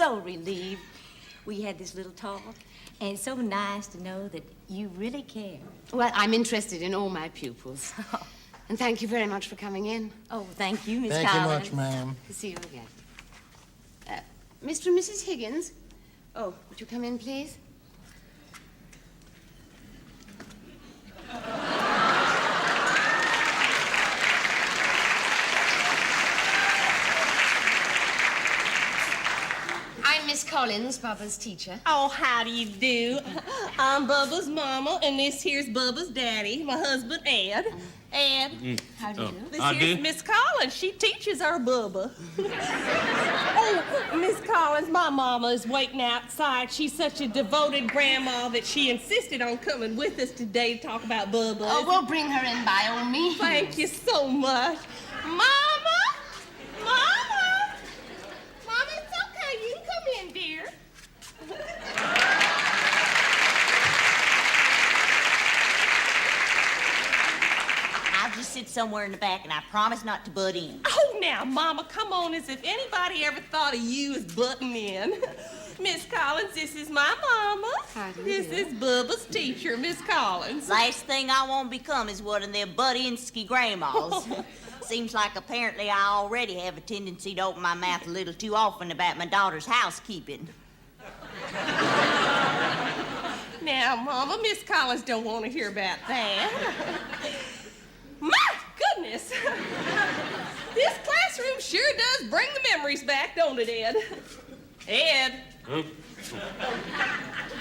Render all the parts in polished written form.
so relieved. We had this little talk, and it's so nice to know that you really care. Well, I'm interested in all my pupils. And thank you very much for coming in. Oh, thank you, Miss Collins. Collins. Thank you much, ma'am. To see you again. Mr. and Mrs. Higgins? Oh, would you come in, please? I'm Miss Collins, Bubba's teacher. Oh, how do you do? I'm Bubba's mama, and this here's Bubba's daddy, my husband, Ed. Ed. How do you do? This here's Miss Collins. She teaches our Bubba. Oh, Miss Collins, my mama is waiting outside. She's such a devoted grandma that she insisted on coming with us today to talk about Bubba. Oh, we'll bring her in by all means. Thank you so much. Mama! Mama! Mama, it's okay. You can come in, dear. I'll just sit somewhere in the back, and I promise not to butt in. Oh, now, Mama, come on, as if anybody ever thought of you as butting in. Miss Collins, this is my mama. How do you This do? is Bubba's teacher, Miss Collins. Last thing I want to become is one of them butt-insky grandmas. Seems like apparently I already have a tendency to open my mouth a little too often about my daughter's housekeeping. Now, Mama, Miss Collins don't want to hear about that. My goodness! This classroom sure does bring the memories back, don't it, Ed? Ed. Would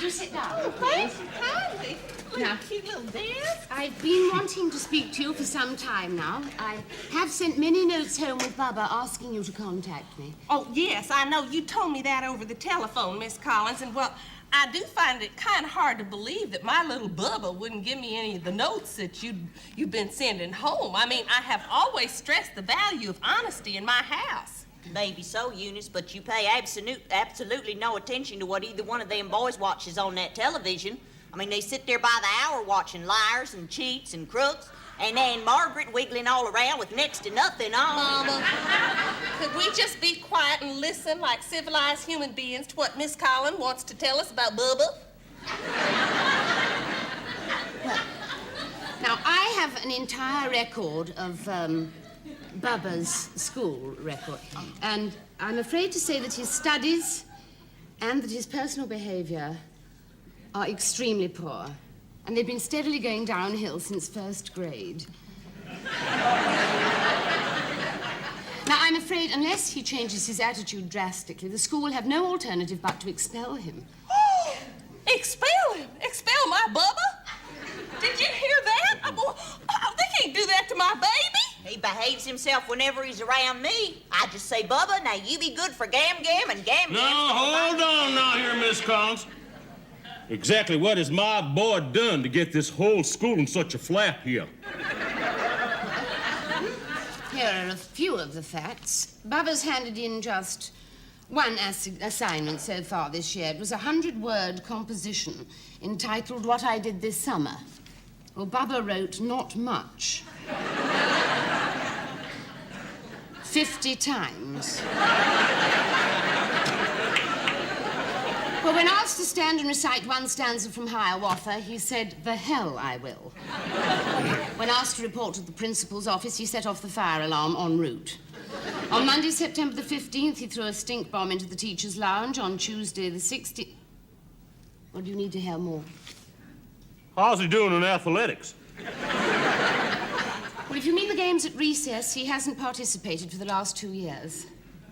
you sit down? Oh, thank you kindly. Look Now. at cute little desk. I've been wanting to speak to you for some time now. I have sent many notes home with Bubba asking you to contact me. Oh, yes, I know. You told me that over the telephone, Miss Collins, and, well, I do find it kind of hard to believe that my little Bubba wouldn't give me any of the notes that you've been sending home. I mean, I have always stressed the value of honesty in my house. Maybe so, Eunice, but you pay absolutely no attention to what either one of them boys watches on that television. I mean, they sit there by the hour watching liars and cheats and crooks, and Aunt Margaret wiggling all around with next to nothing on. Mama, could we just be quiet and listen like civilized human beings to what Miss Collins wants to tell us about Bubba? Now, I have an entire record of Bubba's school record, and I'm afraid to say that his studies and that his personal behavior are extremely poor, and they've been steadily going downhill since first grade. Now, I'm afraid unless he changes his attitude drastically, the school will have no alternative but to expel him. Expel him? Expel my Bubba? Did you hear that? They can't do that to my baby. He behaves himself whenever he's around me. I just say, Bubba, now you be good for Gam-Gam, and Gam-Gam... No, hold on now here, Miss Collins. Exactly what has my boy done to get this whole school in such a flap here? Here are a few of the facts. Bubba's handed in just one assignment so far this year. It was a 100-word composition entitled What I Did This Summer. Well, Bubba wrote not much. 50 times. Well, when asked to stand and recite one stanza from Hiawatha, he said, "The hell I will." When asked to report to the principal's office, he set off the fire alarm en route. On Monday, September the 15th, he threw a stink bomb into the teacher's lounge. On Tuesday, the 16th... Well, do you need to hear more? How's he doing in athletics? Well, if you mean the games at recess, he hasn't participated for the last 2 years.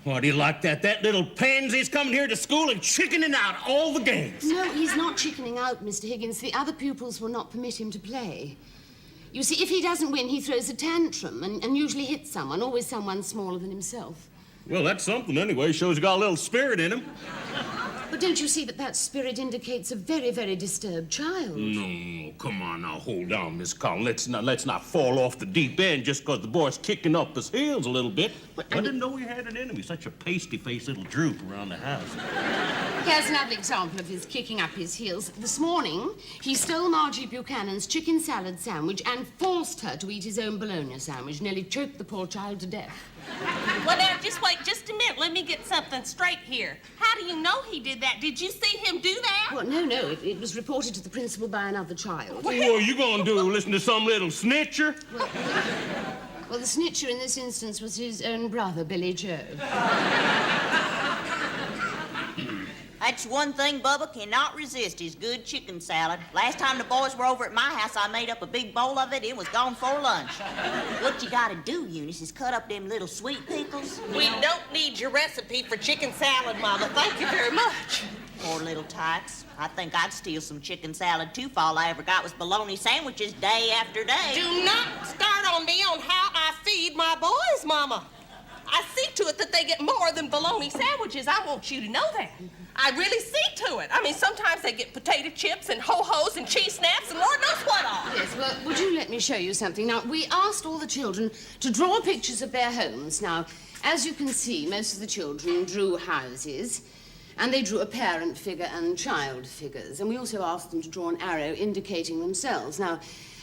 Why do you like that? That little pansy's coming here to school and chickening out all the games. No, he's not chickening out, Mr. Higgins. The other pupils will not permit him to play. You see, if he doesn't win, he throws a tantrum and usually hits someone, always someone smaller than himself. Well, that's something anyway. Shows you got a little spirit in him. But don't you see that spirit indicates a very, very disturbed child? No, come on now, hold on, Miss Collins. Let's not fall off the deep end just because the boy's kicking up his heels a little bit. I didn't know he had it in him. He's such a pasty-faced little droop around the house. Here's another example of his kicking up his heels. This morning, he stole Margie Buchanan's chicken salad sandwich and forced her to eat his own bologna sandwich, nearly choked the poor child to death. Well, now, just wait just a minute. Let me get something straight here. How do you know he did that? Did you see him do that? Well, no. It was reported to the principal by another child. What are you gonna do, listen to some little snitcher? Well, the snitcher in this instance was his own brother, Billy Joe. That's one thing Bubba cannot resist is good chicken salad. Last time the boys were over at my house, I made up a big bowl of it. It was gone for lunch. What you gotta do, Eunice, is cut up them little sweet pickles. We don't need your recipe for chicken salad, Mama. Thank you very much. Poor little tykes. I think I'd steal some chicken salad, too, if all I ever got was bologna sandwiches day after day. Do not start on me on how I feed my boys, Mama. I see to it that they get more than bologna sandwiches. I want you to know that. I really see to it. I mean, sometimes they get potato chips and ho-hos and cheese snaps and Lord knows what all. Yes, well, would you let me show you something? Now, we asked all the children to draw pictures of their homes. Now, as you can see, most of the children drew houses, and they drew a parent figure and child figures. And we also asked them to draw an arrow indicating themselves. Now,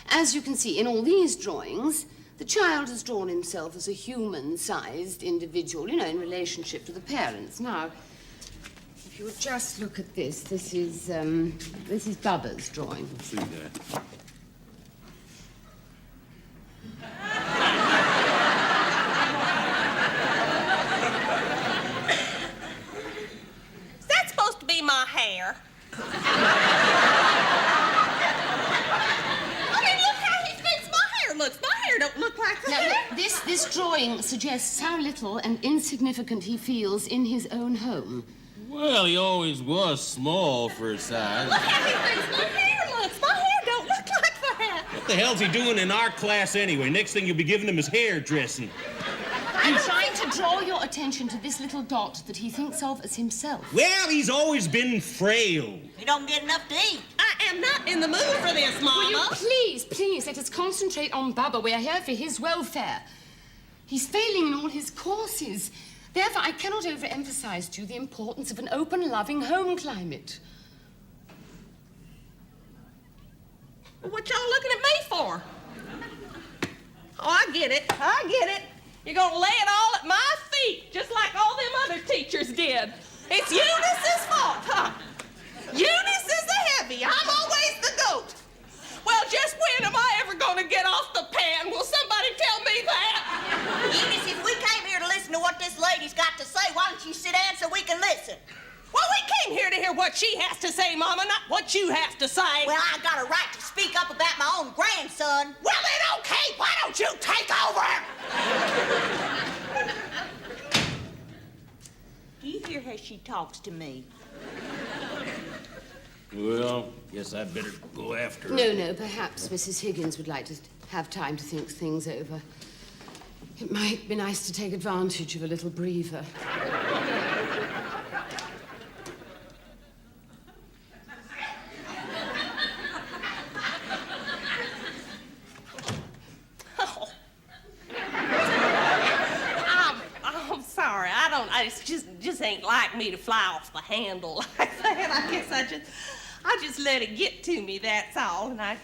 as you can see, in all these drawings, the child has drawn himself as a human-sized individual, you know, in relationship to the parents. Now, if you would just look at this, this is Bubba's drawing. Let's see that. Is that supposed to be my hair? I mean, look how he thinks my hair looks. My hair don't look like Now, that. look, this drawing suggests how little and insignificant he feels in his own home. Well, he always was small for his size. Look how he thinks my hair looks. My hair don't look like that. What the hell's he doing in our class anyway? Next thing you'll be giving him is hairdressing. I'm trying to draw your attention to this little dot that he thinks of as himself. Well, he's always been frail. You don't get enough to eat. I am not in the mood for this, Mama. Will you please let us concentrate on Bubba? We are here for his welfare. He's failing in all his courses. Therefore, I cannot overemphasize to you the importance of an open, loving home climate. What y'all looking at me for? Oh, I get it. I get it. You're gonna lay it all at my feet, just like all them other teachers did. It's Eunice's fault, huh? Eunice is the heavy. I'm always the goat. Well, just when am I ever gonna get off the pan? Will somebody tell me that? Eunice, if we came here to listen to what this lady's got to say, why don't you sit down so we can listen? Well, we came here to hear what she has to say, Mama, not what you have to say. Well, I got a right to speak up about my own grandson. Well, then, okay, why don't you take over? Do you hear how she talks to me? Well, guess I'd better go after her. No, perhaps Mrs. Higgins would like to have time to think things over. It might be nice to take advantage of a little breather. I'm sorry. It just ain't like me to fly off the handle like that. I guess I just let it get to me, that's all. And I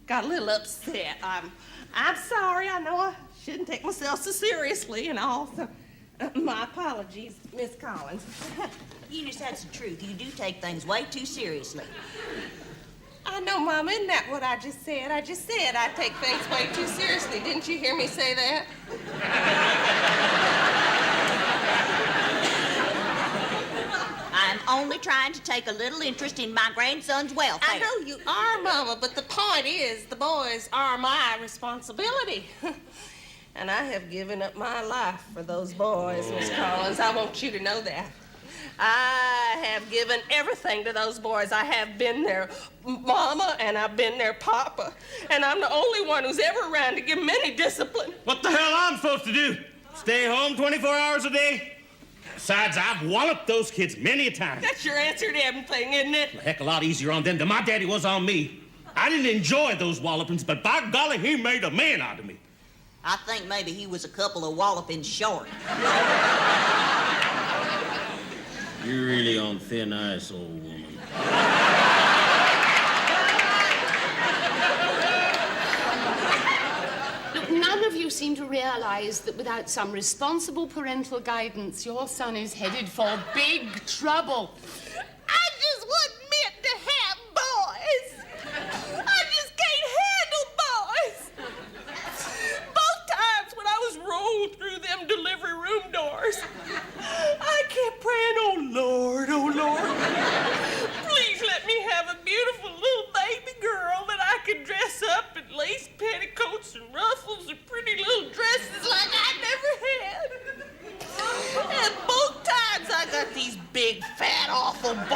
got a little upset. I'm sorry. I know I shouldn't take myself so seriously and all. So, my apologies, Miss Collins. Eunice, that's the truth. You do take things way too seriously. I know, Mama. Isn't that what I just said? I just said I take things way too seriously. Didn't you hear me say that? I'm only trying to take a little interest in my grandson's welfare. I know you are, Mama, but the point is the boys are my responsibility. And I have given up my life for those boys, Miss Collins. I want you to know that. I have given everything to those boys. I have been their mama and I've been their papa. And I'm the only one who's ever around to give them any discipline. What the hell I'm supposed to do? Stay home 24 hours a day? Besides, I've walloped those kids many a time. That's your answer to everything, isn't it? A heck of a lot easier on them than my daddy was on me. I didn't enjoy those wallopings, but by golly, he made a man out of me. I think maybe he was a couple of wallopings short. You're really on thin ice, old woman. Look, none of you seem to realize that without some responsible parental guidance, your son is headed for big trouble. I just wasn't meant to have boys. I just can't handle boys. Both times when I was rolled through them delivery room doors, I kept praying, oh Lord, please let me have a beautiful little baby girl that I could dress up in lace petticoats and ruffles and pretty little dresses like I never had. And both times I got these big, fat, awful boys.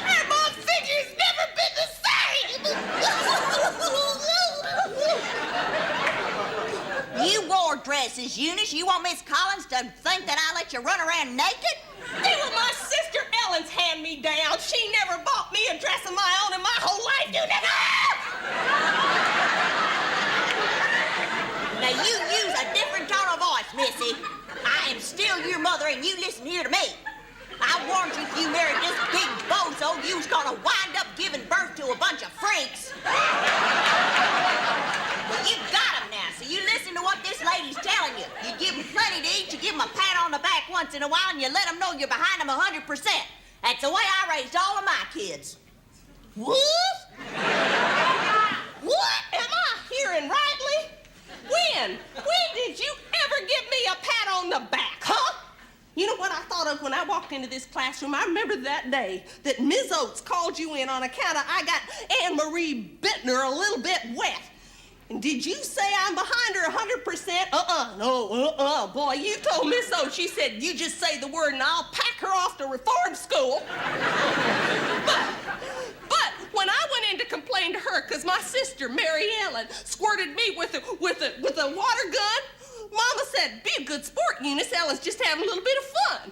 And my figure's never been the same. You wore dresses, Eunice. You want Miss Collins to think that I let you run around naked? They were my sister Ellen's hand-me-down. She never bought me a dress of my own in my whole life. You never have! Now, you use a different tone of voice, Missy. I am still your mother, and you listen here to me. I warned you if you married this big bozo, you was gonna wind up giving birth to a bunch of freaks. Well, you got them now, so you listen to what this lady's telling you. You give them plenty to eat, you give them a pat on the back once in a while, and you let them know you're behind them 100%. That's the way I raised all of my kids. What? What? Am I hearing rightly? When did you ever give me a pat on the back, huh? You know what I thought of when I walked into this classroom? I remember that day that Ms. Oates called you in on account of I got Anne-Marie Bittner a little bit wet. And did you say I'm behind her 100%? No, boy, you told Miss Oates, she said, you just say the word and I'll pack her off to reform school. But when I went in to complain to her because my sister, Mary Ellen, squirted me with a water gun, Mama said, be a good sport, Eunice. Ellen's just having a little bit of fun.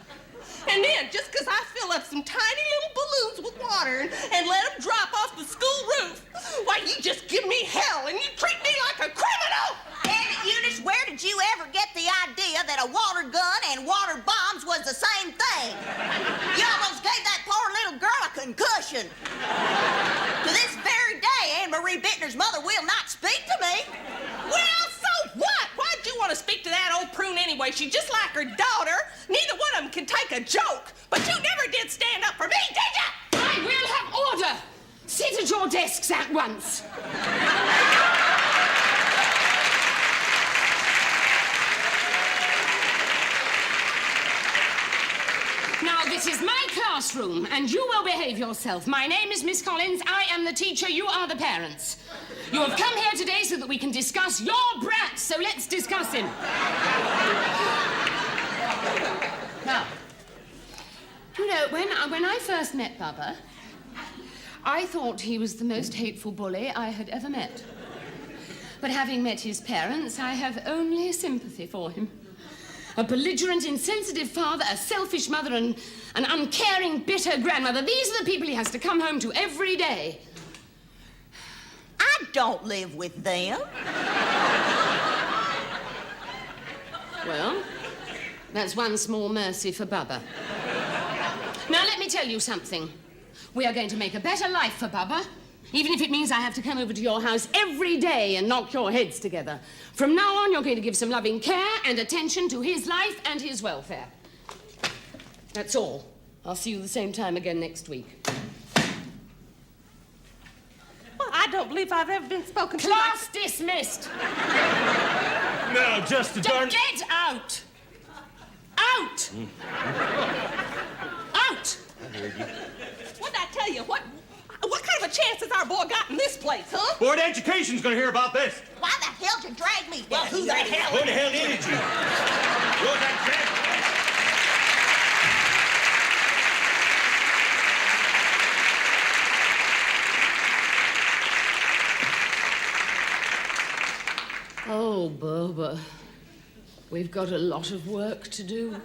And then, just because I fill up some tiny little balloons with water and let them drop off the school roof, why, you just give me hell and you treat me like a criminal! Damn it, Eunice, where did you ever get the idea that a water gun and water bombs was the same thing? You almost gave that poor little girl a concussion. To this very day, Anne-Marie Bittner's mother will not speak to me. Well, so what? Why'd you want to speak to that old prune anyway? She's just like her daughter. Neither one of them can take a joke. But you never did stand up for me, did you? I will have order. Sit at your desks at once. Now, this is my classroom, and you will behave yourself. My name is Miss Collins. I am the teacher. You are the parents. You have come here today so that we can discuss your brat, so let's discuss him. Now, you know, when I first met Bubba, I thought he was the most hateful bully I had ever met. But having met his parents, I have only sympathy for him. A belligerent, insensitive father, a selfish mother, and an uncaring, bitter grandmother. These are the people he has to come home to every day. I don't live with them. Well, that's one small mercy for Bubba. Now, let me tell you something. We are going to make a better life for Bubba, even if it means I have to come over to your house every day and knock your heads together. From now on, you're going to give some loving care and attention to his life and his welfare. That's all. I'll see you the same time again next week. Well, I don't believe I've ever been spoken to. Class dismissed. Now, just Get out! Out! Out! What'd I tell you? What kind of a chance has our boy got in this place, huh? Board of Education's gonna hear about this. Why the hell did you drag me down? Who the hell? Who the hell needed you? Board of Education. Oh, Bubba, we've got a lot of work to do.